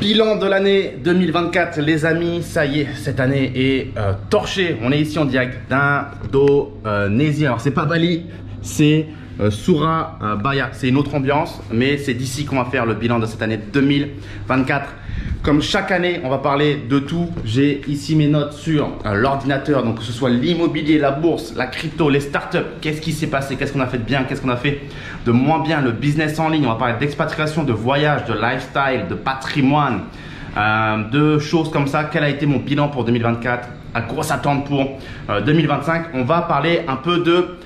Bilan de l'année 2024, les amis, ça y est, cette année est torchée. On est ici en direct d'Indonésie. Alors, c'est pas Bali, c'est Surabaya. C'est une autre ambiance, mais c'est d'ici qu'on va faire le bilan de cette année 2024. Comme chaque année, on va parler de tout. J'ai ici mes notes sur l'ordinateur, donc que ce soit l'immobilier, la bourse, la crypto, les startups. Qu'est-ce qui s'est passé? Qu'est-ce qu'on a fait de bien? Qu'est-ce qu'on a fait de moins bien? Le business en ligne, on va parler d'expatriation, de voyage, de lifestyle, de patrimoine, de choses comme ça. Quel a été mon bilan pour 2024? À quoi s'attendre pour 2025? On va parler un peu de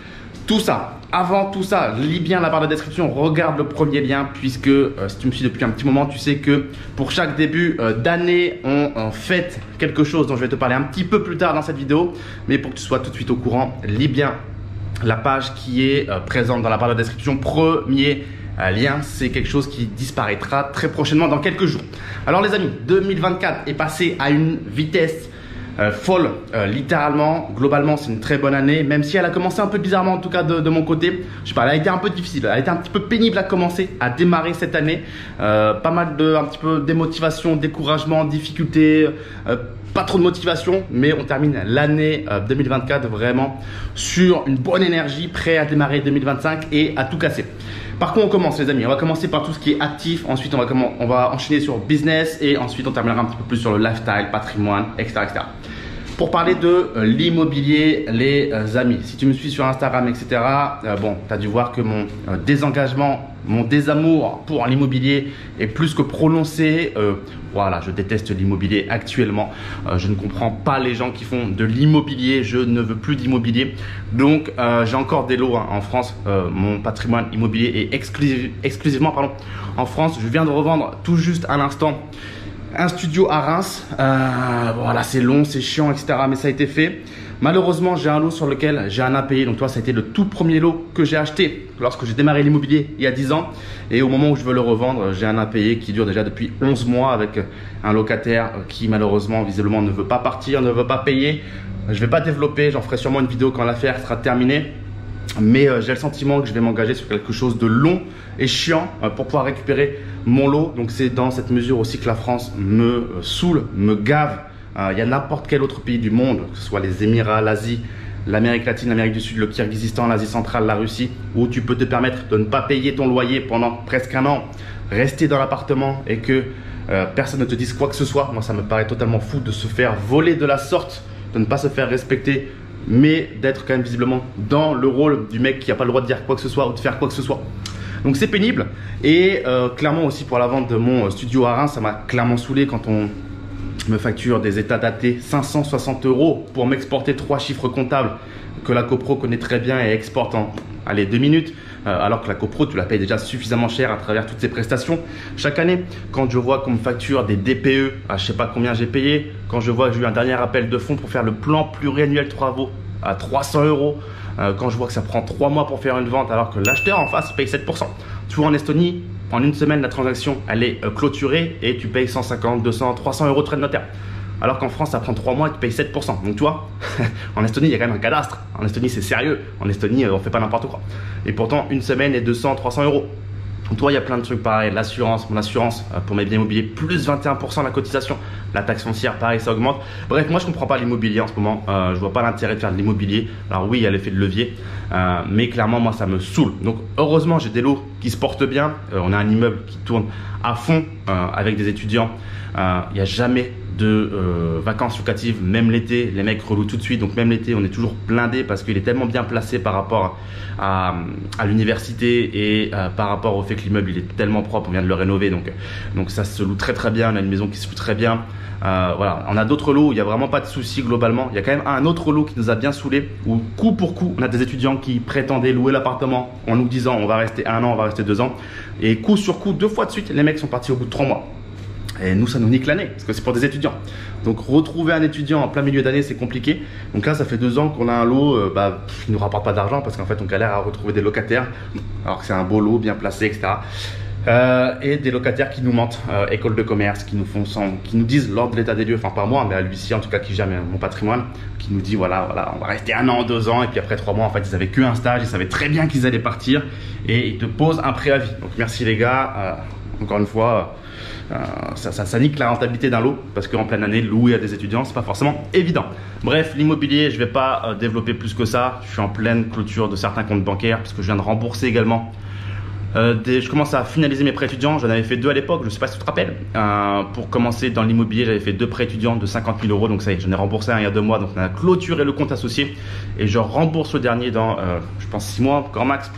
tout ça. Avant tout ça, lis bien la barre de description, regarde le premier lien puisque si tu me suis depuis un petit moment, tu sais que pour chaque début d'année, on fête quelque chose dont je vais te parler un petit peu plus tard dans cette vidéo. Mais pour que tu sois tout de suite au courant, lis bien la page qui est présente dans la barre de description. Premier lien, c'est quelque chose qui disparaîtra très prochainement dans quelques jours. Alors les amis, 2024 est passé à une vitesse folle, littéralement. Globalement, c'est une très bonne année, même si elle a commencé un peu bizarrement, en tout cas de mon côté. Je sais pas, elle a été un peu difficile, elle a été un petit peu pénible à commencer, à démarrer cette année. Pas mal de, un petit peu démotivation, découragement, difficulté, pas trop de motivation, mais on termine l'année 2024 vraiment sur une bonne énergie, prêt à démarrer 2025 et à tout casser. Par contre, on commence les amis, on va commencer par tout ce qui est actif, ensuite on va enchaîner sur business et ensuite on terminera un petit peu plus sur le lifestyle, patrimoine, etc. Pour parler de l'immobilier, les amis, si tu me suis sur Instagram, etc., bon, tu as dû voir que mon désengagement, mon désamour pour l'immobilier est plus que prononcé. Voilà, je déteste l'immobilier actuellement. Je ne comprends pas les gens qui font de l'immobilier. Je ne veux plus d'immobilier. Donc, j'ai encore des lots en France. Mon patrimoine immobilier est exclusivement en France. Je viens de revendre tout juste à l'instant un studio à Reims. Voilà, c'est long, c'est chiant, etc. Mais ça a été fait. Malheureusement, j'ai un lot sur lequel j'ai un impayé. Donc, toi, ça a été le tout premier lot que j'ai acheté lorsque j'ai démarré l'immobilier il y a 10 ans. Et au moment où je veux le revendre, j'ai un impayé qui dure déjà depuis 11 mois avec un locataire qui, malheureusement, visiblement, ne veut pas partir, ne veut pas payer. Je ne vais pas développer. J'en ferai sûrement une vidéo quand l'affaire sera terminée. Mais j'ai le sentiment que je vais m'engager sur quelque chose de long et chiant pour pouvoir récupérer mon lot. Donc, c'est dans cette mesure aussi que la France me saoule, me gave. Il y a n'importe quel autre pays du monde, que ce soit les Émirats, l'Asie, l'Amérique latine, l'Amérique du Sud, le Kirghizistan, l'Asie centrale, la Russie, où tu peux te permettre de ne pas payer ton loyer pendant presque un an, rester dans l'appartement et que personne ne te dise quoi que ce soit. Moi, ça me paraît totalement fou de se faire voler de la sorte, de ne pas se faire respecter, mais d'être quand même visiblement dans le rôle du mec qui n'a pas le droit de dire quoi que ce soit ou de faire quoi que ce soit. Donc c'est pénible et clairement aussi pour la vente de mon studio à Reims, ça m'a clairement saoulé quand on me facture des états datés 560 € pour m'exporter 3 chiffres comptables que la copro connaît très bien et exporte en 2 minutes, alors que la copro tu la payes déjà suffisamment cher à travers toutes ces prestations chaque année. Quand je vois qu'on me facture des DPE à je sais pas combien j'ai payé, quand je vois que j'ai eu un dernier appel de fonds pour faire le plan pluriannuel travaux à 300 €, quand je vois que ça prend 3 mois pour faire une vente alors que l'acheteur en face paye 7%. Tu vois, en Estonie, en une semaine, la transaction, elle est clôturée et tu payes 150, 200, 300 € de frais de notaire. Alors qu'en France, ça prend 3 mois et tu payes 7%. Donc tu vois, en Estonie, il y a quand même un cadastre. En Estonie, c'est sérieux. En Estonie, on fait pas n'importe quoi. Et pourtant, une semaine et 200, 300 €. Donc toi, il y a plein de trucs pareils. L'assurance, mon assurance pour mes biens immobiliers, plus 21% la cotisation. La taxe foncière, pareil, ça augmente. Bref, moi, je comprends pas l'immobilier en ce moment. Je vois pas l'intérêt de faire de l'immobilier. Alors oui, il y a l'effet de levier. Mais clairement, moi, ça me saoule. Donc heureusement, j'ai des lots qui se portent bien. On a un immeuble qui tourne à fond avec des étudiants. Il n'y a jamais de vacances locatives, même l'été, les mecs relouent tout de suite. Donc même l'été, on est toujours blindé parce qu'il est tellement bien placé par rapport à l'université et par rapport au fait que l'immeuble il est tellement propre, on vient de le rénover. Donc ça se loue très très bien, on a une maison qui se loue très bien. Voilà, on a d'autres lots où il n'y a vraiment pas de soucis globalement. Il y a quand même un autre lot qui nous a bien saoulé où coup pour coup, on a des étudiants qui prétendaient louer l'appartement en nous disant on va rester 1 an, on va rester 2 ans. Et coup sur coup, 2 fois de suite, les mecs sont partis au bout de 3 mois. Et nous, ça nous nique l'année, parce que c'est pour des étudiants. Donc, retrouver un étudiant en plein milieu d'année, c'est compliqué. Donc là, ça fait 2 ans qu'on a un lot, qui ne nous rapporte pas d'argent, parce qu'en fait, on galère à retrouver des locataires, alors que c'est un beau lot, bien placé, etc. Et des locataires qui nous mentent, école de commerce, qui nous disent lors de l'état des lieux, enfin pas moi, mais à l'huissier en tout cas qui gère mon patrimoine, qui nous dit voilà, on va rester 1 an, 2 ans, et puis après 3 mois, en fait, ils avaient qu'un stage, ils savaient très bien qu'ils allaient partir, et ils te posent un préavis. Donc merci les gars. Encore une fois, ça nique la rentabilité d'un lot parce qu'en pleine année, louer à des étudiants, c'est pas forcément évident. Bref, l'immobilier, je vais pas développer plus que ça. Je suis en pleine clôture de certains comptes bancaires puisque je viens de rembourser également. Je commence à finaliser mes prêts étudiants. J'en avais fait 2 à l'époque, je ne sais pas si tu te rappelles. Pour commencer dans l'immobilier, j'avais fait 2 prêts étudiants de 50 000 euros. Donc ça y est, j'en ai remboursé un il y a 2 mois. Donc on a clôturé le compte associé. Et je rembourse le dernier dans, je pense, 6 mois, grand max.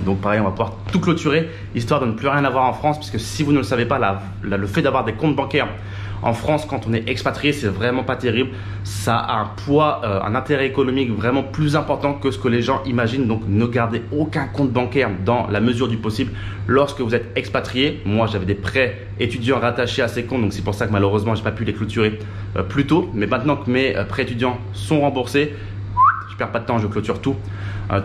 Donc pareil, on va pouvoir tout clôturer, histoire de ne plus rien avoir en France. Puisque si vous ne le savez pas, le fait d'avoir des comptes bancaires en France, quand on est expatrié, c'est vraiment pas terrible. Ça a un poids, un intérêt économique vraiment plus important que ce que les gens imaginent. Donc ne gardez aucun compte bancaire dans la mesure du possible lorsque vous ets expatrié. Moi, j'avais des prêts étudiants rattachés à ces comptes, donc c'est pour ça que malheureusement, j'ai pas pu les clôturer plus tôt. Mais maintenant que mes prêts étudiants sont remboursés, je perds pas de temps, je clôture tout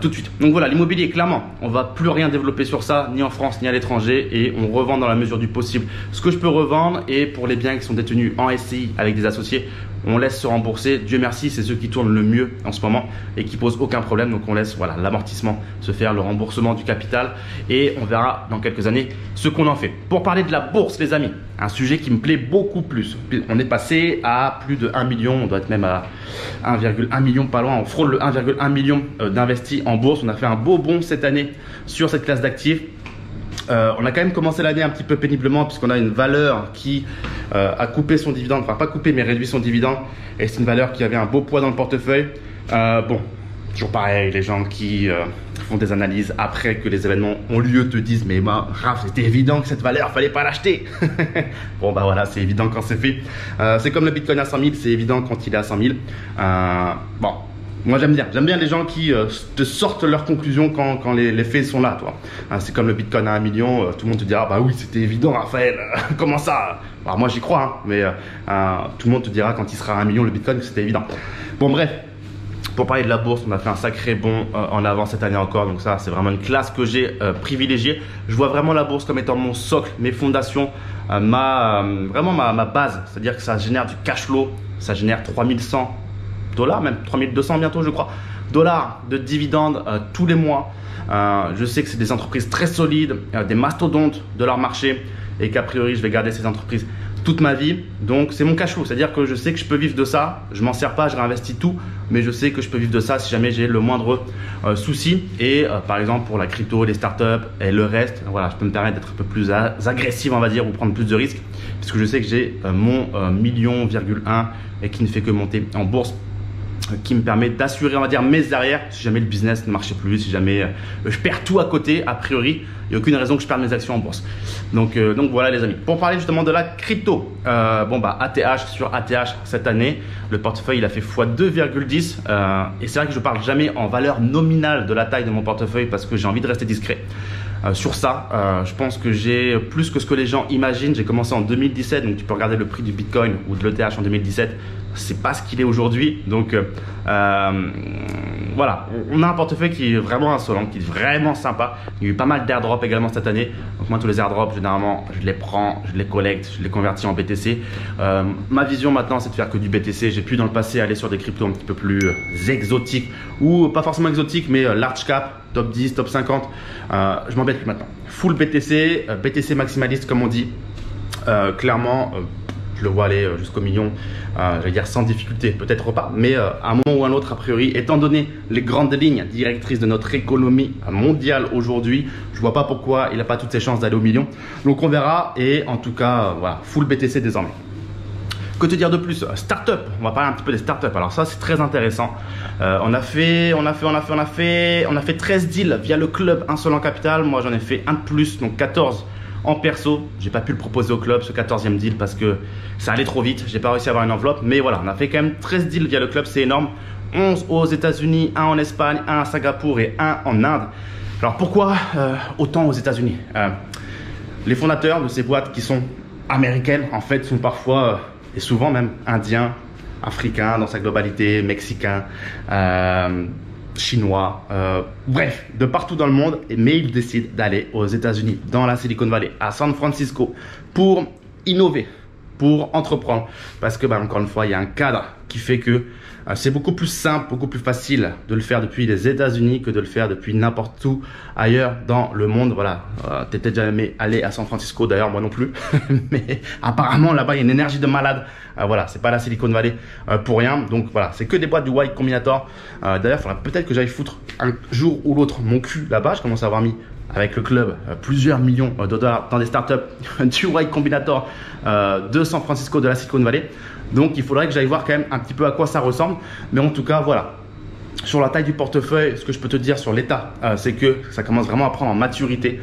tout de suite. Donc voilà, l'immobilier, clairement, on va plus rien développer sur ça, ni en France, ni à l'étranger, et on revend dans la mesure du possible ce que je peux revendre. Et pour les biens qui sont détenus en SCI avec des associés, on laisse se rembourser. Dieu merci, c'est ceux qui tournent le mieux en ce moment et qui posent aucun problème. Donc on laisse voilà, l'amortissement se faire, le remboursement du capital, et on verra dans quelques années ce qu'on en fait. Pour parler de la bourse, les amis, un sujet qui me plaît beaucoup plus. On est passé à plus de 1 million, on doit être même à 1,1 million, pas loin. On frôle le 1,1 million d'investis en bourse. On a fait un beau bond cette année sur cette classe d'actifs. On a quand même commencé l'année un petit peu péniblement puisqu'on a une valeur qui a coupé son dividende, enfin pas coupé mais réduit son dividende, et c'est une valeur qui avait un beau poids dans le portefeuille. Bon, toujours pareil, les gens qui font des analyses après que les événements ont lieu te disent mais Raph, c'était évident que cette valeur fallait pas l'acheter. Bon bah voilà, c'est évident quand c'est fait. C'est comme le Bitcoin à 100 000, c'est évident quand il est à 100 000. Bon, moi j'aime bien les gens qui te sortent leurs conclusions quand les faits sont là, toi. C'est comme le Bitcoin à 1 million, tout le monde te dira bah oui c'était évident Raphaël, comment ça? Alors moi j'y crois, hein, mais tout le monde te dira quand il sera à 1 million le Bitcoin que c'était évident. Bon bref, pour parler de la bourse, on a fait un sacré bond en avant cette année encore, donc ça c'est vraiment une classe que j'ai privilégiée. Je vois vraiment la bourse comme étant mon socle, mes fondations, vraiment ma base, c'est-à-dire que ça génère du cash flow, ça génère 3100 $, même 3200 bientôt je crois, dollars de dividendes tous les mois. Je sais que c'est des entreprises très solides, des mastodontes de leur marché, et qu'a priori je vais garder ces entreprises toute ma vie. Donc c'est mon cash flow, c'est à dire que je sais que je peux vivre de ça, je m'en sers pas, je réinvestis tout, mais je sais que je peux vivre de ça si jamais j'ai le moindre souci. Et par exemple pour la crypto, les startups et le reste, voilà, je peux me permettre d'être un peu plus agressif on va dire, ou prendre plus de risques, puisque je sais que j'ai mon 1,1 million et qui ne fait que monter en bourse, qui me permet d'assurer on va dire mes arrières si jamais le business ne marchait plus, si jamais je perds tout à côté. A priori il n'y a aucune raison que je perde mes actions en bourse. Donc voilà les amis, pour parler justement de la crypto, bon bah ATH, sur ATH cette année le portefeuille il a fait x2,10 et c'est vrai que je parle jamais en valeur nominale de la taille de mon portefeuille parce que j'ai envie de rester discret sur ça. Je pense que j'ai plus que ce que les gens imaginent. J'ai commencé en 2017, donc tu peux regarder le prix du Bitcoin ou de l'ETH en 2017, c'est pas ce qu'il est aujourd'hui. Donc voilà, on a un portefeuille qui est vraiment insolent, qui est vraiment sympa. Il y a eu pas mal d'airdrops également cette année. Donc moi tous les airdrops généralement je les prends, je les collecte, je les convertis en BTC. Ma vision maintenant c'est de faire que du BTC. J'ai pu dans le passé aller sur des cryptos un petit peu plus exotiques, ou pas forcément exotiques mais large cap, top 10, top 50. Je m'embête plus maintenant. Full BTC, BTC maximaliste comme on dit. Clairement, je le vois aller jusqu'au million, j'allais dire sans difficulté, peut-être pas, mais à un moment ou à un autre, a priori, étant donné les grandes lignes directrices de notre économie mondiale aujourd'hui, je vois pas pourquoi il n'a pas toutes ses chances d'aller au million. Donc on verra, et en tout cas, voilà, full BTC désormais. Que te dire de plus? Startup, on va parler un petit peu des startups. Alors ça c'est très intéressant. On a fait 13 deals via le club Insolent Capital. Moi j'en ai fait un de plus, donc 14 en perso. J'ai pas pu le proposer au club ce 14e deal parce que ça allait trop vite. J'ai pas réussi à avoir une enveloppe, mais voilà, on a fait quand même 13 deals via le club, c'est énorme. 11 aux États-Unis, 1 en Espagne, 1 à Singapour et 1 en Inde. Alors pourquoi autant aux États-Unis? Les fondateurs de ces boîtes qui sont américaines en fait sont parfois et souvent même indiens, africains dans sa globalité, mexicains, chinois, bref, de partout dans le monde, mais ils décident d'aller aux États-Unis, dans la Silicon Valley, à San Francisco, pour innover, pour entreprendre. Parce que, encore une fois, il y a un cadre qui fait que c'est beaucoup plus simple, beaucoup plus facile de le faire depuis les États-Unis que de le faire depuis n'importe où ailleurs dans le monde. Voilà, t'es peut-être jamais allé à San Francisco, d'ailleurs moi non plus, mais apparemment là-bas il y a une énergie de malade. Voilà, c'est pas la Silicon Valley pour rien. Donc voilà, c'est que des boîtes du Y Combinator. D'ailleurs, il faudra peut-être que j'aille foutre un jour ou l'autre mon cul là-bas. Je commence à avoir mis avec le club plusieurs millions de dollars dans des startups du Y Combinator de San Francisco, de la Silicon Valley. Donc il faudrait que j'aille voir quand même un petit peu à quoi ça ressemble. Mais en tout cas, voilà. Sur la taille du portefeuille, ce que je peux te dire sur l'état, c'est que ça commence vraiment à prendre en maturité.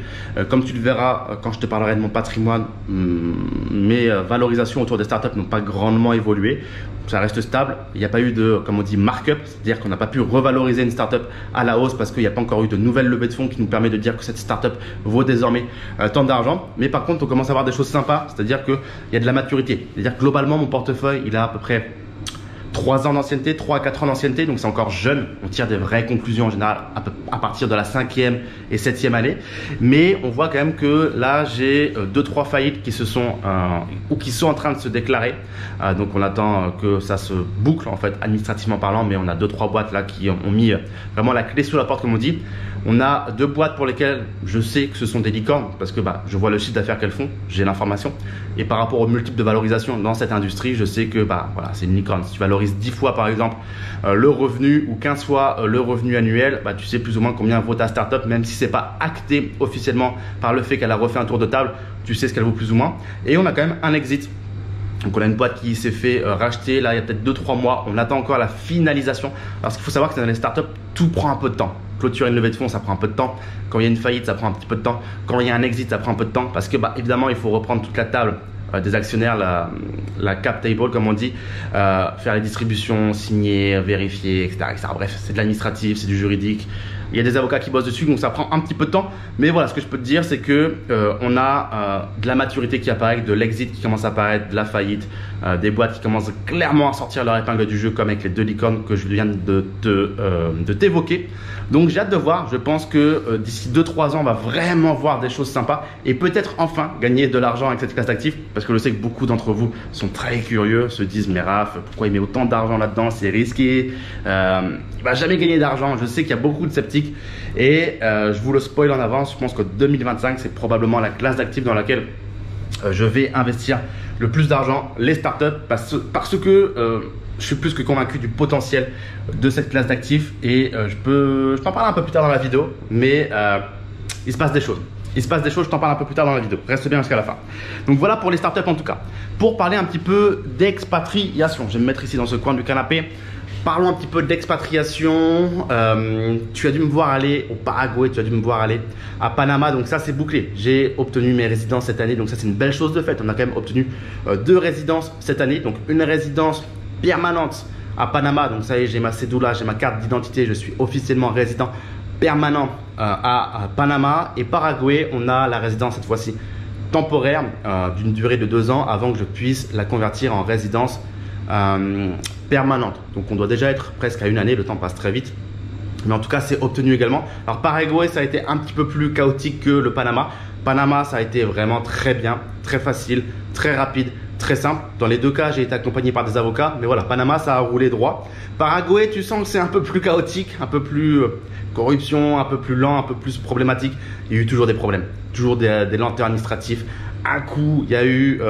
Comme tu le verras quand je te parlerai de mon patrimoine, mes valorisations autour des startups n'ont pas grandement évolué. Ça reste stable. Il n'y a pas eu de, comme on dit, markup, c'est-à-dire qu'on n'a pas pu revaloriser une startup à la hausse parce qu'il n'y a pas encore eu de nouvelle levée de fonds qui nous permet de dire que cette startup vaut désormais tant d'argent. Mais par contre, on commence à avoir des choses sympas, c'est-à-dire qu'il y a de la maturité. C'est-à-dire que globalement, mon portefeuille, il a à peu près 3 ans d'ancienneté, 3 à 4 ans d'ancienneté, donc c'est encore jeune. On tire des vraies conclusions en général à partir de la 5e et 7e année. Mais on voit quand même que là, j'ai 2-3 faillites qui se sont ou qui sont en train de se déclarer. Donc on attend que ça se boucle en fait administrativement parlant, mais on a 2-3 boîtes là qui ont mis vraiment la clé sous la porte comme on dit. On a 2 boîtes pour lesquelles je sais que ce sont des licornes parce que je vois le chiffre d'affaires qu'elles font, j'ai l'information. Et par rapport aux multiples de valorisation dans cette industrie, je sais que voilà, c'est une licorne. Si tu valorises 10 fois par exemple le revenu ou 15 fois le revenu annuel, tu sais plus ou moins combien vaut ta startup, même si c'est pas acté officiellement par le fait qu'elle a refait un tour de table, tu sais ce qu'elle vaut plus ou moins. Et on a quand même un exit. Donc on a une boîte qui s'est fait racheter là il y a peut-être 2-3 mois. On attend encore la finalisation parce qu'il faut savoir que dans les startups, tout prend un peu de temps. Clôturer une levée de fonds, ça prend un peu de temps. Quand il y a une faillite, ça prend un petit peu de temps. Quand il y a un exit, ça prend un peu de temps parce que évidemment, il faut reprendre toute la table des actionnaires, la cap table comme on dit, faire les distributions, signer, vérifier, etc. Bref, c'est de l'administratif, c'est du juridique. Il y a des avocats qui bossent dessus, donc ça prend un petit peu de temps. Mais voilà, ce que je peux te dire, c'est que on a de la maturité qui apparaît, de l'exit qui commence à apparaître, de la faillite, des boîtes qui commencent clairement à sortir leur épingle du jeu, comme avec les 2 licornes que je viens de t'évoquer. Donc j'ai hâte de voir. Je pense que d'ici 2-3 ans, on va vraiment voir des choses sympas et peut-être enfin gagner de l'argent avec cette classe d'actifs, parce que je sais que beaucoup d'entre vous sont très curieux, se disent mais Raph, pourquoi il met autant d'argent là-dedans, c'est risqué, il va jamais gagner d'argent. Je sais qu'il y a beaucoup de sceptiques et je vous le spoil en avance, je pense que 2025 c'est probablement la classe d'actifs dans laquelle je vais investir le plus d'argent, les startups, parce que je suis plus que convaincu du potentiel de cette classe d'actifs et je t'en parle un peu plus tard dans la vidéo, mais il se passe des choses. Il se passe des choses, je t'en parle un peu plus tard dans la vidéo. Reste bien jusqu'à la fin. Donc voilà pour les startups en tout cas. Pour parler un petit peu d'expatriation, je vais me mettre ici dans ce coin du canapé. Parlons un petit peu d'expatriation. Tu as dû me voir aller au Paraguay, tu as dû me voir aller à Panama. Donc ça, c'est bouclé. J'ai obtenu mes résidences cette année. Donc ça, c'est une belle chose de fait. On a quand même obtenu 2 résidences cette année. Donc une résidence permanente à Panama. Donc ça y est, j'ai ma cédula, j'ai ma carte d'identité. Je suis officiellement résident permanent à Panama. Et Paraguay, on a la résidence cette fois-ci temporaire d'une durée de 2 ans avant que je puisse la convertir en résidence permanente. Donc on doit déjà être presque à 1 année, le temps passe très vite. Mais en tout cas, c'est obtenu également. Alors Paraguay, ça a été un petit peu plus chaotique que le Panama. Panama, ça a été vraiment très bien, très facile, très rapide, très simple. Dans les 2 cas, j'ai été accompagné par des avocats. Mais voilà, Panama, ça a roulé droit. Paraguay, tu sens que c'est un peu plus chaotique, un peu plus corruption, un peu plus lent, un peu plus problématique. Il y a eu toujours des problèmes, toujours des lenteurs administratives. Un coup, il y a eu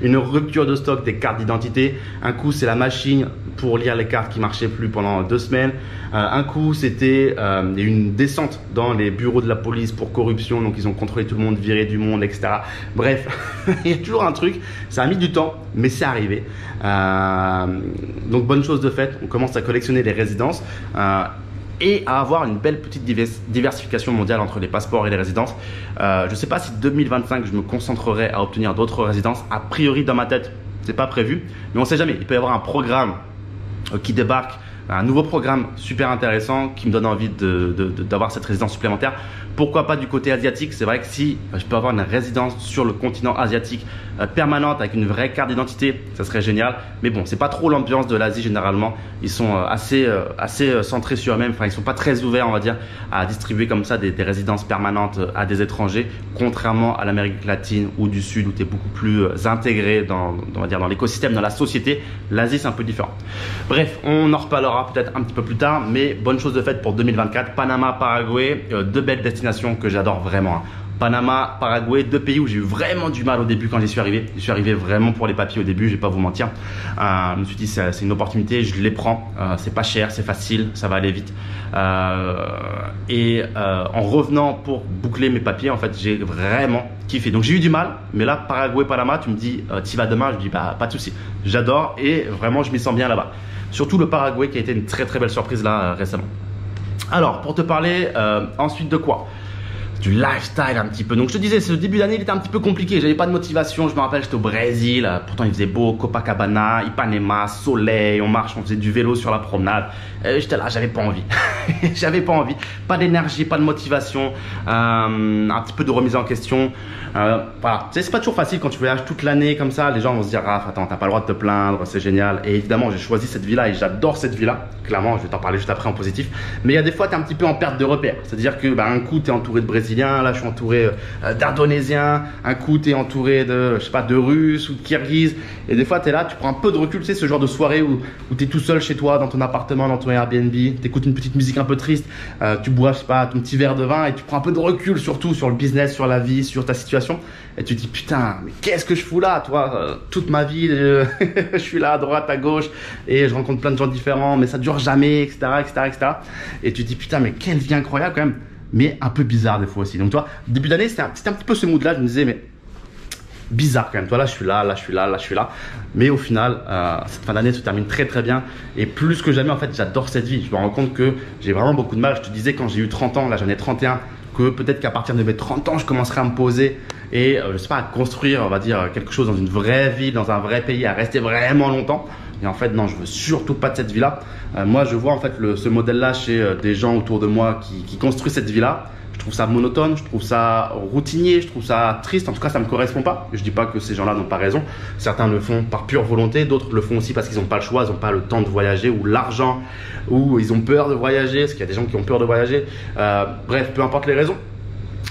une rupture de stock des cartes d'identité. Un coup, c'est la machine pour lire les cartes qui marchait plus pendant 2 semaines. Un coup, c'était une descente dans les bureaux de la police pour corruption. Donc, ils ont contrôlé tout le monde, viré du monde, etc. Bref, il y a toujours un truc. Ça a mis du temps, mais c'est arrivé. Donc, bonne chose de fait. On commence à collectionner les résidences. Et à avoir une belle petite diversification mondiale entre les passeports et les résidences. Je ne sais pas si 2025 je me concentrerai à obtenir d'autres résidences. A priori dans ma tête, c'est pas prévu, mais on ne sait jamais. Il peut y avoir un programme qui débarque, un nouveau programme super intéressant qui me donne envie d'avoir cette résidence supplémentaire. Pourquoi pas du côté asiatique? C'est vrai que si je peux avoir une résidence sur le continent asiatique permanente avec une vraie carte d'identité, ça serait génial. Mais bon, c'est pas trop l'ambiance de l'Asie généralement. Ils sont assez centrés sur eux-mêmes. Enfin, ils sont pas très ouverts, on va dire, à distribuer comme ça des résidences permanentes à des étrangers, contrairement à l'Amérique latine ou du Sud où tu es beaucoup plus intégré dans, on va dire, dans l'écosystème, dans la société. L'Asie, c'est un peu différent. Bref, on en reparlera peut-être un petit peu plus tard, mais bonne chose de faite pour 2024. Panama, Paraguay, deux belles destinations que j'adore vraiment. Panama, Paraguay, deux pays où j'ai eu vraiment du mal au début quand j'y suis arrivé. Je suis arrivé vraiment pour les papiers au début, je vais pas vous mentir. Je me suis dit c'est une opportunité, je les prends. C'est pas cher, c'est facile, ça va aller vite. En revenant pour boucler mes papiers, en fait, j'ai vraiment kiffé. Donc j'ai eu du mal, mais là, Paraguay, Panama, tu me dis, t'y vas demain, je dis bah pas de souci. J'adore et vraiment je m'y sens bien là-bas. Surtout le Paraguay qui a été une très très belle surprise là récemment. Alors, pour te parler ensuite de quoi? Du lifestyle un petit peu. Donc je te disais, ce début d'année il était un petit peu compliqué, j'avais pas de motivation. Je me rappelle, j'étais au Brésil, pourtant il faisait beau, Copacabana, Ipanema, soleil, on marche, on faisait du vélo sur la promenade. J'étais là, j'avais pas envie. J'avais pas envie, pas d'énergie, pas de motivation, un petit peu de remise en question. Voilà, c'est pas toujours facile quand tu voyages toute l'année comme ça. Les gens vont se dire, ah attends, t'as pas le droit de te plaindre, c'est génial. Et évidemment, j'ai choisi cette vie-là et j'adore cette vie-là. Clairement, je vais t'en parler juste après en positif. Mais il y a des fois, t'es un petit peu en perte de repère. C'est-à-dire que un coup, t'es entouré de Brésiliens, là, je suis entouré d'Indonésiens. Un coup, t'es entouré de, je sais pas, de Russes ou de Kirghizes. Et des fois, t'es là, tu prends un peu de recul. Tu sais, ce genre de soirée où t'es tout seul chez toi, dans ton appartement, dans ton Airbnb, t'écoutes une petite musique un peu triste, tu bois, je sais pas, ton petit verre de vin et tu prends un peu de recul, surtout sur le business, sur la vie, sur ta situation. Et tu te dis, putain, mais qu'est-ce que je fous là, toi? Toute ma vie, je suis là à droite, à gauche, et je rencontre plein de gens différents, mais ça dure jamais, etc., etc., etc. Et tu te dis, putain, mais quelle vie incroyable quand même, mais un peu bizarre des fois aussi. Donc toi, début d'année, c'était un petit peu ce mood-là, je me disais, mais bizarre quand même. Toi, là, je suis là, là, je suis là, là, je suis là. Mais au final, cette fin d'année se termine très, très bien. Et plus que jamais, en fait, j'adore cette vie. Je me rends compte que j'ai vraiment beaucoup de mal. Je te disais, quand j'ai eu 30 ans, là, j'en ai 31, que peut-être qu'à partir de mes 30 ans, je commencerai à me poser et, je sais pas, à construire, on va dire, quelque chose dans une vraie ville, dans un vrai pays, à rester vraiment longtemps. Et en fait, non, je veux surtout pas de cette vie-là. Moi, je vois en fait ce modèle-là chez des gens autour de moi qui construisent cette vie-là. Je trouve ça monotone, je trouve ça routinier, je trouve ça triste. En tout cas, ça me correspond pas. Je dis pas que ces gens-là n'ont pas raison. Certains le font par pure volonté, d'autres le font aussi parce qu'ils n'ont pas le choix, ils n'ont pas le temps de voyager ou l'argent, ou ils ont peur de voyager, parce qu'il y a des gens qui ont peur de voyager. Bref, peu importe les raisons.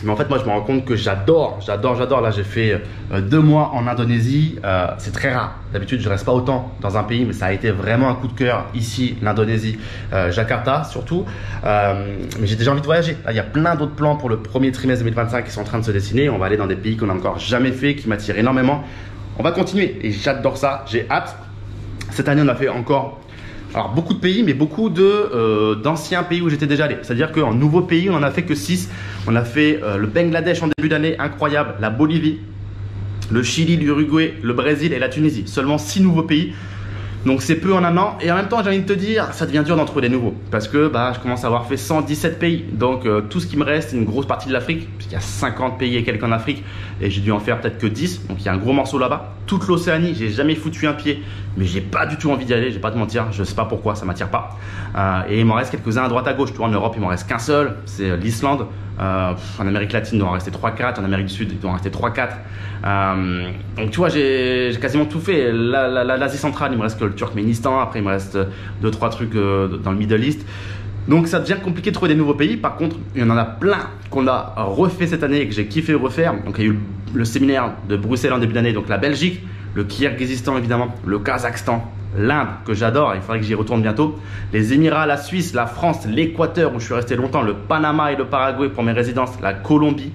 Mais en fait, moi, je me rends compte que j'adore. Là, j'ai fait 2 mois en Indonésie. C'est très rare. D'habitude, je reste pas autant dans un pays, mais ça a été vraiment un coup de cœur ici, l'Indonésie, Jakarta surtout. Mais j'ai déjà envie de voyager. Là, il y a plein d'autres plans pour le premier trimestre 2025 qui sont en train de se dessiner. On va aller dans des pays qu'on n'a encore jamais fait, qui m'attirent énormément. On va continuer et j'adore ça. J'ai hâte. Cette année, on a fait encore... Alors beaucoup de pays, mais beaucoup d'anciens pays où j'étais déjà allé. C'est-à-dire qu'en nouveaux pays, on en a fait que 6. On a fait le Bangladesh en début d'année, incroyable. La Bolivie, le Chili, l'Uruguay, le Brésil et la Tunisie. Seulement 6 nouveaux pays. Donc c'est peu en un an. Et en même temps, j'ai envie de te dire, ça devient dur d'en trouver des nouveaux. Parce que je commence à avoir fait 117 pays. Donc tout ce qui me reste, c'est une grosse partie de l'Afrique. Puisqu'il y a 50 pays et quelques en Afrique. Et j'ai dû en faire peut-être que 10. Donc il y a un gros morceau là-bas. Toute l'Océanie, j'ai jamais foutu un pied. Mais j'ai pas du tout envie d'y aller. Je vais pas te mentir. Je sais pas pourquoi, ça m'attire pas. Et il m'en reste quelques-uns à droite à gauche. Tu vois, en Europe, il m'en reste qu'un seul. C'est l'Islande. En Amérique latine, il doit en rester 3-4. En Amérique du Sud, il doit en rester 3-4. Donc tu vois, j'ai quasiment tout fait. L'Asie centrale, il me reste que le Turkménistan. Après, il me reste 2-3 trucs dans le Middle East. Donc ça devient compliqué de trouver des nouveaux pays. Par contre, il y en a plein qu'on a refait cette année et que j'ai kiffé refaire. Donc il y a eu le séminaire de Bruxelles en début d'année. Donc la Belgique, le Kirghizistan évidemment, le Kazakhstan, l'Inde que j'adore, il faudrait que j'y retourne bientôt, les Émirats, la Suisse, la France, l'Équateur où je suis resté longtemps, le Panama et le Paraguay pour mes résidences, la Colombie,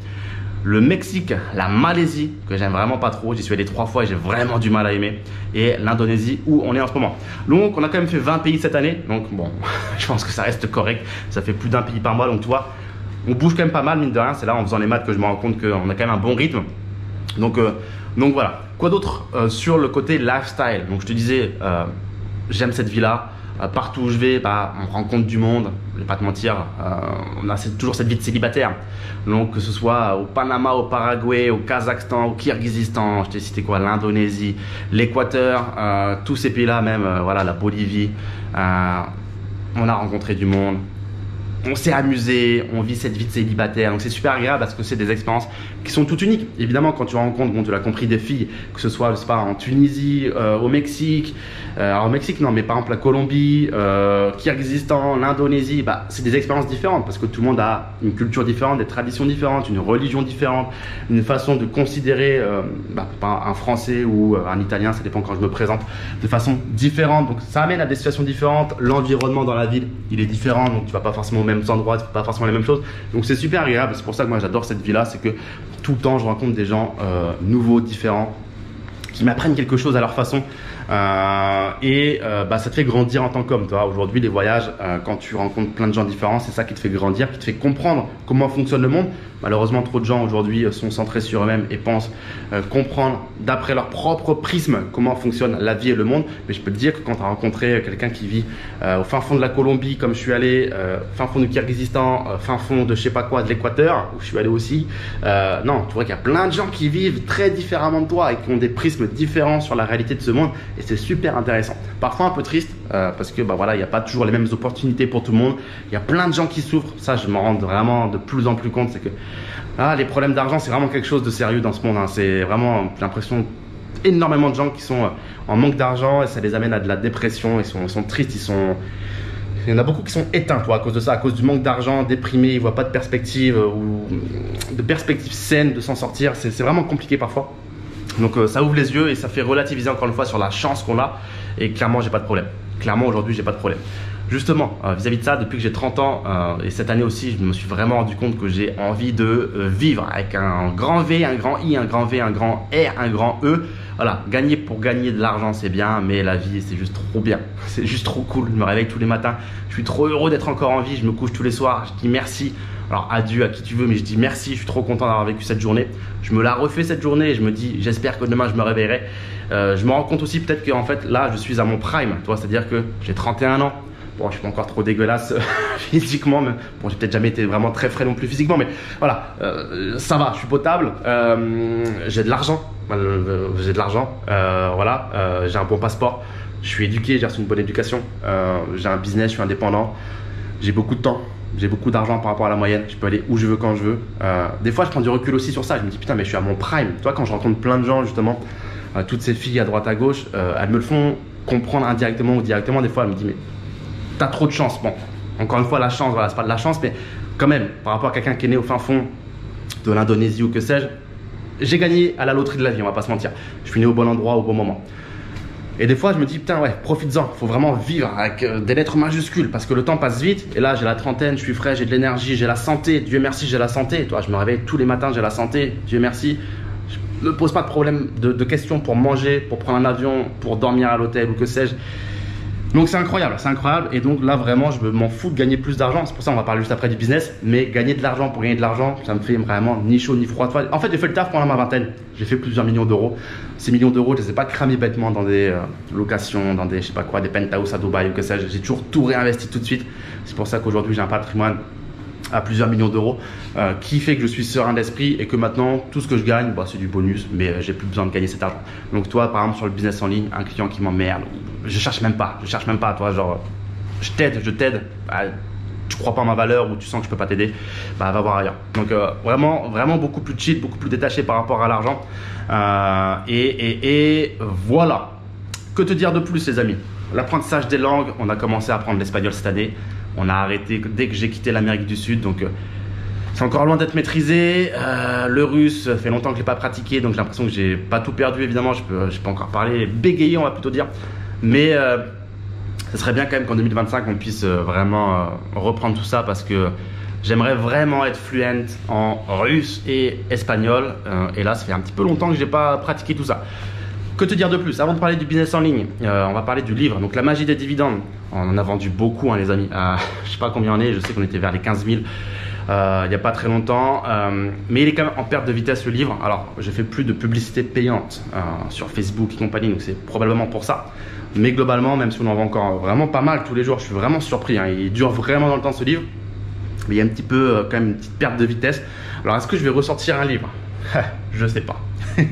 le Mexique, la Malaisie que j'aime vraiment pas trop, j'y suis allé 3 fois et j'ai vraiment du mal à aimer, et l'Indonésie où on est en ce moment. Donc on a quand même fait 20 pays cette année, donc bon, je pense que ça reste correct, ça fait plus d'un pays par mois, donc tu vois, on bouge quand même pas mal mine de rien, c'est là en faisant les maths que je me rends compte qu'on a quand même un bon rythme. Donc voilà. Quoi d'autre sur le côté lifestyle? Donc je te disais, j'aime cette vie-là. Partout où je vais, on rencontre du monde. Je vais pas te mentir, on a toujours cette vie de célibataire. Donc que ce soit au Panama, au Paraguay, au Kazakhstan, au Kirghizistan, je t'ai cité quoi, l'Indonésie, l'Équateur, tous ces pays-là même, voilà, la Bolivie. On a rencontré du monde. on s'est amusé, on vit cette vie de célibataire. Donc c'est super agréable parce que c'est des expériences qui sont toutes uniques. Évidemment, quand tu rencontres, bon, tu l'as compris, des filles, que ce soit, je sais pas, en Tunisie, au Mexique, alors au Mexique non, mais par exemple la Colombie, Kyrgyzstan, l'Indonésie, bah, c'est des expériences différentes parce que tout le monde a une culture différente, des traditions différentes, une religion différente, une façon de considérer un Français ou un Italien, ça dépend quand je me présente, de façon différente. Donc ça amène à des situations différentes. L'environnement dans la ville, il est différent, donc tu vas pas forcément aux mêmes endroits, tu fais pas forcément les mêmes choses. Donc c'est super agréable. C'est pour ça que moi j'adore cette vie-là, c'est que tout le temps je rencontre des gens nouveaux, différents, qui m'apprennent quelque chose à leur façon. Ça te fait grandir en tant qu'homme. Aujourd'hui, les voyages, quand tu rencontres plein de gens différents, c'est ça qui te fait grandir, qui te fait comprendre comment fonctionne le monde. Malheureusement, trop de gens aujourd'hui sont centrés sur eux-mêmes et pensent comprendre d'après leur propre prisme comment fonctionne la vie et le monde. Mais je peux te dire que quand tu as rencontré quelqu'un qui vit au fin fond de la Colombie, comme je suis allé, fin fond du Kyrgyzstan, fin fond de je sais pas quoi, de l'Équateur, où je suis allé aussi, non, tu vois qu'il y a plein de gens qui vivent très différemment de toi et qui ont des prismes différents sur la réalité de ce monde. Et c'est super intéressant. Parfois un peu triste parce que voilà, il n'y a pas toujours les mêmes opportunités pour tout le monde. Il y a plein de gens qui souffrent. Ça, je m'en rends vraiment de plus en plus compte. C'est que les problèmes d'argent, c'est vraiment quelque chose de sérieux dans ce monde. C'est vraiment, j'ai l'impression, énormément de gens qui sont en manque d'argent et ça les amène à de la dépression. Ils sont tristes, il y en a beaucoup qui sont éteints à cause de ça, à cause du manque d'argent, déprimés, ils ne voient pas de perspective ou de perspective saine de s'en sortir. C'est vraiment compliqué parfois. Donc ça ouvre les yeux et ça fait relativiser encore une fois sur la chance qu'on a. Et clairement, j'ai pas de problème. Clairement, aujourd'hui, j'ai pas de problème. Justement, vis-à-vis de ça, depuis que j'ai 30 ans et cette année aussi, je me suis vraiment rendu compte que j'ai envie de vivre avec un grand V, un grand I, un grand V, un grand R, un grand E. Voilà, gagner pour gagner de l'argent, c'est bien, mais la vie, c'est juste trop bien. C'est juste trop cool. Je me réveille tous les matins. Je suis trop heureux d'être encore en vie. Je me couche tous les soirs. Je dis merci. Alors adieu à qui tu veux, mais je dis merci, je suis trop content d'avoir vécu cette journée. Je me la refais cette journée et je me dis j'espère que demain je me réveillerai. Je me rends compte aussi peut-être qu'en fait là je suis à mon prime, c'est-à-dire que j'ai 31 ans. Bon, je suis pas encore trop dégueulasse physiquement, mais bon, j'ai peut-être jamais été vraiment très frais non plus physiquement, mais voilà, ça va, je suis potable, j'ai de l'argent, j'ai un bon passeport, je suis éduqué, j'ai reçu une bonne éducation, j'ai un business, je suis indépendant, j'ai beaucoup de temps. J'ai beaucoup d'argent par rapport à la moyenne, je peux aller où je veux quand je veux. Des fois je prends du recul aussi sur ça, je me dis putain mais je suis à mon prime. Tu vois, quand je rencontre plein de gens justement, toutes ces filles à droite à gauche, elles me le font comprendre indirectement ou directement. Des fois elles me disent mais t'as trop de chance. Bon, encore une fois la chance, voilà, c'est pas de la chance, mais quand même par rapport à quelqu'un qui est né au fin fond de l'Indonésie ou que sais-je, j'ai gagné à la loterie de la vie, on va pas se mentir. Je suis né au bon endroit au bon moment. Et des fois, je me dis, putain, ouais, profites-en. Il faut vraiment vivre avec des lettres majuscules parce que le temps passe vite. Et là, j'ai la trentaine, je suis frais, j'ai de l'énergie, j'ai la santé. Dieu merci, j'ai la santé. Toi, je me réveille tous les matins, j'ai la santé. Dieu merci. Je ne pose pas de problème de questions pour manger, pour prendre un avion, pour dormir à l'hôtel ou que sais-je. Donc, c'est incroyable, c'est incroyable. Et donc, là, vraiment, je m'en fous de gagner plus d'argent. C'est pour ça qu'on va parler juste après du business. Mais gagner de l'argent pour gagner de l'argent, ça me fait vraiment ni chaud ni froid. En fait, j'ai fait le taf pendant ma vingtaine. J'ai fait plusieurs millions d'euros. Ces millions d'euros, je ne les ai pas cramés bêtement dans des locations, dans des, je sais pas quoi, des penthouses à Dubaï ou que sais-je. J'ai toujours tout réinvesti tout de suite. C'est pour ça qu'aujourd'hui, j'ai un patrimoine à plusieurs millions d'euros qui fait que je suis serein d'esprit et que maintenant, tout ce que je gagne, bah, c'est du bonus, mais j'ai plus besoin de gagner cet argent. Donc, toi, par exemple, sur le business en ligne, un client qui m'emmerde, je cherche même pas, toi, genre, je t'aide. Tu crois pas en ma valeur ou tu sens que je peux pas t'aider, bah va voir ailleurs. Donc vraiment beaucoup plus chill, beaucoup plus détaché par rapport à l'argent. Et voilà. Que te dire de plus, les amis? L'apprentissage des langues, on a commencé à apprendre l'espagnol cette année. On a arrêté dès que j'ai quitté l'Amérique du Sud, donc c'est encore loin d'être maîtrisé. Le russe, ça fait longtemps que je l'ai pas pratiqué, donc j'ai l'impression que j'ai pas tout perdu évidemment. Je peux encore parler, bégayer, on va plutôt dire, mais ce serait bien quand même qu'en 2025 on puisse vraiment reprendre tout ça parce que j'aimerais vraiment être fluent en russe et espagnol et là ça fait un petit peu longtemps que j'ai pas pratiqué tout ça. Que te dire de plus? Avant de parler du business en ligne, on va parler du livre, donc La magie des dividendes. On en a vendu beaucoup, hein, les amis. Je sais pas combien on est, je sais qu'on était vers les 15 000 il n'y a pas très longtemps, mais il est quand même en perte de vitesse le livre. Alors je fais plus de publicité payante sur Facebook et compagnie, donc c'est probablement pour ça. Mais globalement, même si on en vend encore vraiment pas mal tous les jours, je suis vraiment surpris, hein. Il dure vraiment dans le temps ce livre, mais il y a un petit peu quand même une petite perte de vitesse. Alors est-ce que je vais ressortir un livre? Je sais pas.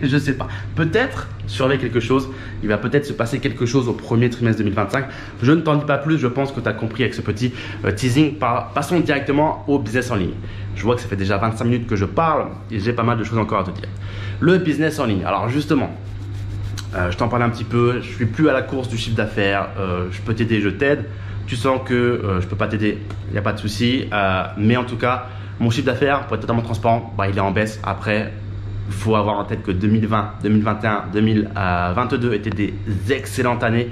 Je sais pas. Peut-être surveille quelque chose. Il va peut-être se passer quelque chose au premier trimestre 2025. Je ne t'en dis pas plus. Je pense que tu as compris avec ce petit teasing. Passons directement au business en ligne. Je vois que ça fait déjà 25 minutes que je parle et j'ai pas mal de choses encore à te dire. Le business en ligne. Alors justement, je t'en parlais un petit peu. Je suis plus à la course du chiffre d'affaires. Je peux t'aider, je t'aide. Tu sens que je peux pas t'aider, il n'y a pas de souci. Mais en tout cas, mon chiffre d'affaires, pour être totalement transparent, il est en baisse. Après, il faut avoir en tête que 2020, 2021, 2022 étaient des excellentes années.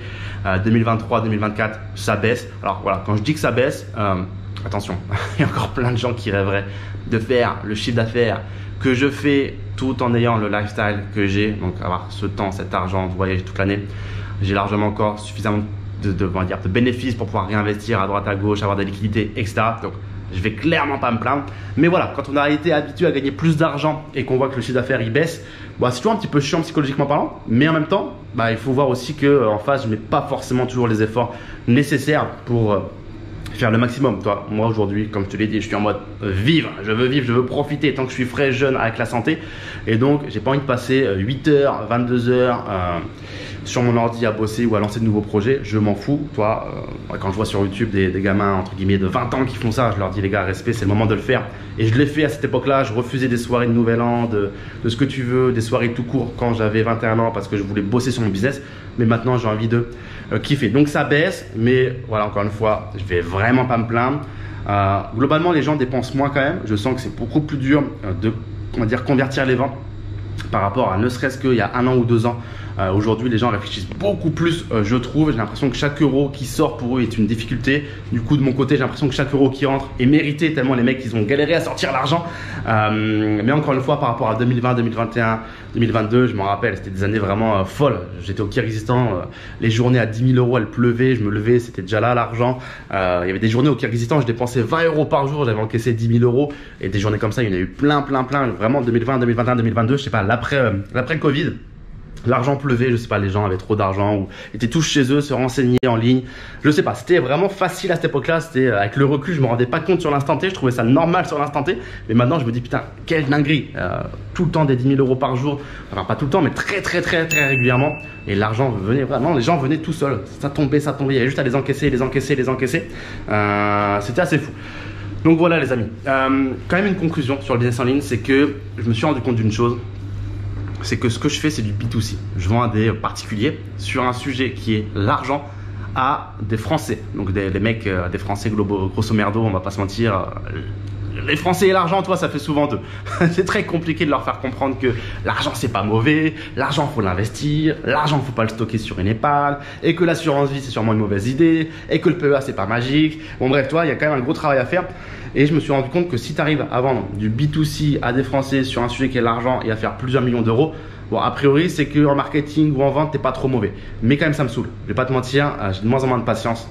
2023, 2024, ça baisse. Alors voilà, quand je dis que ça baisse, attention, il y a encore plein de gens qui rêveraient de faire le chiffre d'affaires que je fais tout en ayant le lifestyle que j'ai. Donc avoir ce temps, cet argent, de voyager toute l'année. J'ai largement encore suffisamment de bénéfices pour pouvoir réinvestir à droite à gauche, avoir des liquidités, etc. Donc je vais clairement pas me plaindre. Mais voilà, quand on a été habitué à gagner plus d'argent et qu'on voit que le chiffre d'affaires il baisse, c'est toujours un petit peu chiant psychologiquement parlant. Mais en même temps, il faut voir aussi qu'en face, je mets pas forcément toujours les efforts nécessaires pour faire le maximum. Moi aujourd'hui, comme je te l'ai dit, je suis en mode vivre, je veux profiter tant que je suis frais, jeune, avec la santé. Et donc, j'ai pas envie de passer 8h, 22h sur mon ordi à bosser ou à lancer de nouveaux projets. Je m'en fous. Quand je vois sur YouTube des gamins entre guillemets de 20 ans qui font ça, je leur dis les gars, respect, c'est le moment de le faire. Et je l'ai fait à cette époque-là. Je refusais des soirées de Nouvel An, de ce que tu veux, des soirées tout court quand j'avais 21 ans parce que je voulais bosser sur mon business. Mais maintenant, j'ai envie de kiffer. Donc ça baisse, mais voilà, encore une fois, je vais vraiment pas me plaindre. Globalement, les gens dépensent moins quand même. Je sens que c'est beaucoup plus dur de convertir les ventes par rapport à ne serait-ce qu'il y a 1 an ou 2 ans. Aujourd'hui, les gens réfléchissent beaucoup plus, je trouve. J'ai l'impression que chaque euro qui sort pour eux est une difficulté. Du coup, de mon côté, j'ai l'impression que chaque euro qui rentre est mérité tellement les mecs, ils ont galéré à sortir l'argent. Mais encore une fois, par rapport à 2020, 2021, 2022, je m'en rappelle, c'était des années vraiment folles. J'étais au Kyrgyzstan, les journées à 10 000 euros, elles pleuvaient, je me levais, c'était déjà là l'argent. Il y avait des journées au Kyrgyzstan, je dépensais 20 euros par jour, j'avais encaissé 10 000 euros. Et des journées comme ça, il y en a eu plein. Vraiment, 2020, 2021, 2022, je sais pas, l'après-Covid. L'argent pleuvait, je sais pas, les gens avaient trop d'argent ou étaient tous chez eux, se renseigner en ligne. Je sais pas, c'était vraiment facile à cette époque-là. C'était avec le recul, je me rendais pas compte sur l'instant T. Je trouvais ça normal sur l'instant T. Mais maintenant, je me dis putain, quelle dinguerie. Tout le temps des 10 000 euros par jour. Enfin, pas tout le temps, mais très régulièrement. Et l'argent venait vraiment, les gens venaient tout seuls. Ça tombait. Il y avait juste à les encaisser. C'était assez fou. Donc voilà les amis. Quand même une conclusion sur le business en ligne, c'est que je me suis rendu compte d'une chose. C'est que ce que je fais, c'est du B2C. Je vends à des particuliers sur un sujet qui est l'argent à des Français. Donc des mecs, des Français globaux, grosso merdo, on va pas se mentir. Les Français et l'argent, toi, ça fait souvent deux. C'est très compliqué de leur faire comprendre que l'argent, c'est pas mauvais, l'argent, faut l'investir, l'argent, faut pas le stocker sur une épargne, et que l'assurance vie, c'est sûrement une mauvaise idée, et que le PEA, c'est pas magique. Bon, bref, toi, il y a quand même un gros travail à faire. Et je me suis rendu compte que si tu arrives à vendre du B2C à des Français sur un sujet qui est l'argent et à faire plusieurs millions d'euros, bon, a priori, c'est qu'en marketing ou en vente, t'es pas trop mauvais. Mais quand même, ça me saoule. Je vais pas te mentir, j'ai de moins en moins de patience.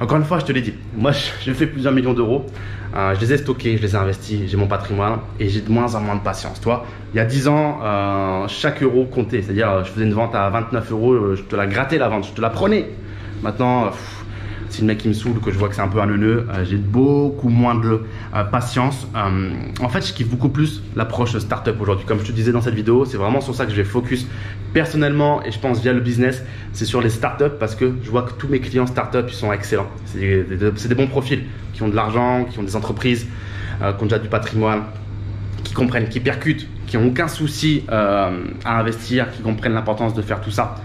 Encore une fois, je te l'ai dit, moi, je fais plusieurs millions d'euros. Je les ai stockés, je les ai investis, j'ai mon patrimoine et j'ai de moins en moins de patience. Toi, il y a 10 ans, chaque euro comptait. C'est-à-dire, je faisais une vente à 29 euros, je te la grattais la vente, je te la prenais. Maintenant, si le mec qui me saoule, que je vois que c'est un peu un neuneu, j'ai beaucoup moins de patience. En fait, je kiffe beaucoup plus l'approche startup aujourd'hui. Comme je te disais dans cette vidéo, c'est vraiment sur ça que je vais focus personnellement et je pense via le business, c'est sur les startups parce que je vois que tous mes clients startup, ils sont excellents. C'est des bons profils qui ont de l'argent, qui ont des entreprises, qui ont déjà du patrimoine, qui comprennent, qui percutent, qui n'ont aucun souci à investir, qui comprennent l'importance de faire tout ça.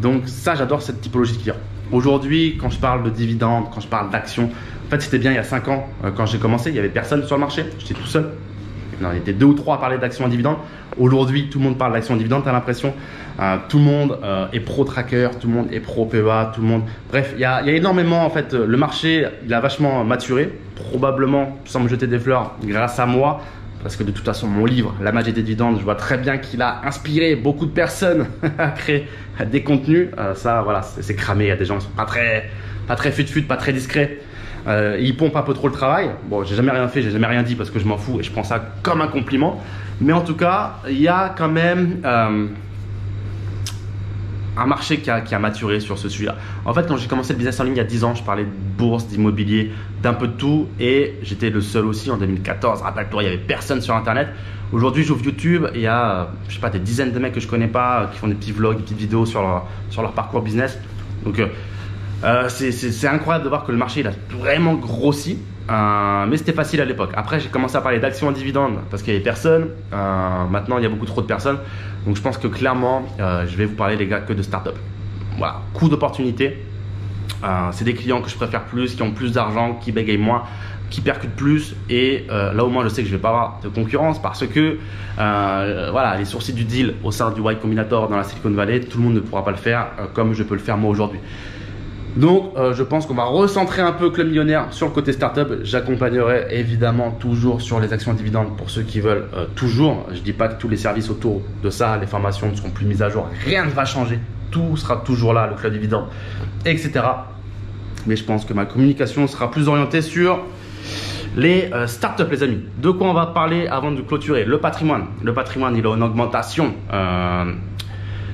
Donc ça, j'adore cette typologie de clients. Aujourd'hui, quand je parle de dividendes, quand je parle d'actions, en fait c'était bien il y a 5 ans quand j'ai commencé, il n'y avait personne sur le marché, j'étais tout seul. Non, il y était 2 ou 3 à parler d'actions à dividendes. Aujourd'hui, tout le monde parle d'actions à dividendes, tu as l'impression. Tout le monde est pro-tracker, tout le monde est pro-PEA, tout le monde… Bref, il y a énormément, en fait, le marché, il a vachement maturé. Probablement, sans me jeter des fleurs, grâce à moi. Parce que de toute façon, mon livre, La magie des dividendes, je vois très bien qu'il a inspiré beaucoup de personnes à créer des contenus. Ça, voilà, c'est cramé. Il y a des gens qui sont pas très fut-fut, pas très discrets. Ils pompent un peu trop le travail. Bon, j'ai jamais rien fait, j'ai jamais rien dit parce que je m'en fous et je prends ça comme un compliment. Mais en tout cas, il y a quand même un marché qui a maturé sur ce sujet-là. En fait, quand j'ai commencé le business en ligne il y a 10 ans, je parlais de bourse, d'immobilier, d'un peu de tout et j'étais le seul aussi en 2014. Rappelle-toi, il n'y avait personne sur Internet. Aujourd'hui, j'ouvre YouTube et il y a, je sais pas, des dizaines de mecs que je connais pas qui font des petits vlogs, des petites vidéos sur leur parcours business. Donc, c'est incroyable de voir que le marché il a vraiment grossi. Mais c'était facile à l'époque. Après, j'ai commencé à parler d'actions en dividendes parce qu'il n'y avait personne. Maintenant, il y a beaucoup trop de personnes. Donc, je pense que clairement, je vais vous parler, les gars, que de start-up. Voilà, coût d'opportunité. C'est des clients que je préfère plus, qui ont plus d'argent, qui bégayent moins, qui percutent plus. Et là, au moins, je sais que je ne vais pas avoir de concurrence parce que voilà, les sourcils du deal au sein du Y Combinator dans la Silicon Valley, tout le monde ne pourra pas le faire comme je peux le faire moi aujourd'hui. Donc, je pense qu'on va recentrer un peu Club Millionnaire sur le côté startup. J'accompagnerai évidemment toujours sur les actions dividendes pour ceux qui veulent toujours. Je ne dis pas que tous les services autour de ça, les formations ne seront plus mises à jour. Rien ne va changer. Tout sera toujours là, le club dividende, etc. Mais je pense que ma communication sera plus orientée sur les startups, les amis. De quoi on va parler avant de clôturer? Le patrimoine. Le patrimoine, il est en augmentation.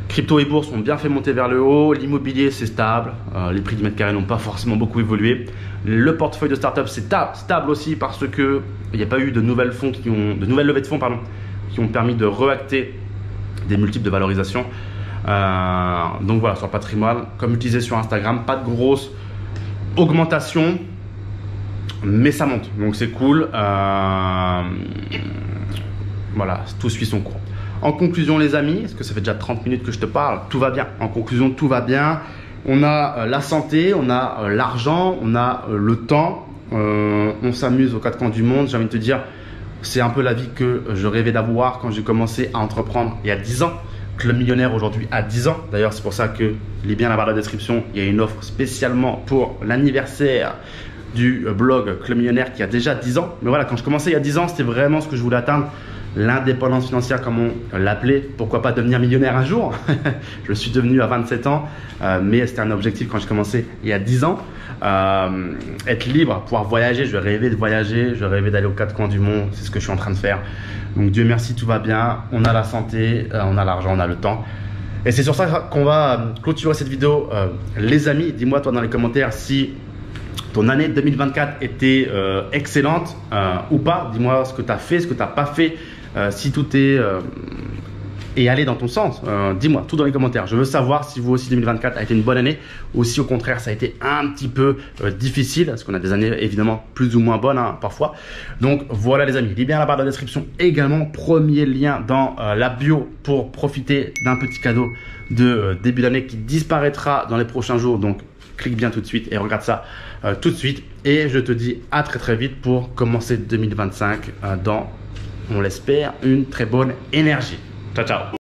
Crypto et bourse ont bien fait monter vers le haut. L'immobilier, c'est stable. Les prix du mètre carré n'ont pas forcément beaucoup évolué. Le portefeuille de start-up, c'est stable aussi parce qu'il n'y a pas eu de nouvelles levées de fonds qui ont permis de reacter des multiples de valorisation. Donc voilà, sur le patrimoine, comme utilisé sur Instagram, pas de grosse augmentation, mais ça monte. Donc c'est cool. Voilà, tout suit son cours. En conclusion, les amis, parce que ça fait déjà 30 minutes que je te parle, tout va bien. En conclusion, tout va bien. On a la santé, on a l'argent, on a le temps. On s'amuse aux quatre coins du monde. J'ai envie de te dire, c'est un peu la vie que je rêvais d'avoir quand j'ai commencé à entreprendre il y a 10 ans. Club Millionnaire aujourd'hui à 10 ans. D'ailleurs, c'est pour ça que lis bien la barre de la description. Il y a une offre spécialement pour l'anniversaire du blog Club Millionnaire qui a déjà 10 ans. Mais voilà, quand je commençais il y a 10 ans, c'était vraiment ce que je voulais atteindre. L'indépendance financière, comme on l'appelait. Pourquoi pas devenir millionnaire un jour? Je suis devenu à 27 ans, mais c'était un objectif quand j'ai commencé il y a 10 ans. Être libre, pouvoir voyager. Je rêvais de voyager, je rêvais d'aller aux quatre coins du monde. C'est ce que je suis en train de faire. Donc Dieu merci, tout va bien. On a la santé, on a l'argent, on a le temps. Et c'est sur ça qu'on va clôturer cette vidéo. Les amis, dis-moi toi dans les commentaires si ton année 2024 était excellente ou pas. Dis-moi ce que tu as fait, ce que tu n'as pas fait. Si tout est allé dans ton sens, dis-moi tout dans les commentaires. Je veux savoir si vous aussi 2024 a été une bonne année ou si au contraire ça a été un petit peu difficile, parce qu'on a des années évidemment plus ou moins bonnes parfois. Donc voilà les amis, lis bien la barre de la description également, premier lien dans la bio pour profiter d'un petit cadeau de début d'année qui disparaîtra dans les prochains jours. Donc clique bien tout de suite et regarde ça tout de suite. Et je te dis à très vite pour commencer 2025 dans, on l'espère, une très bonne énergie. Ciao, ciao.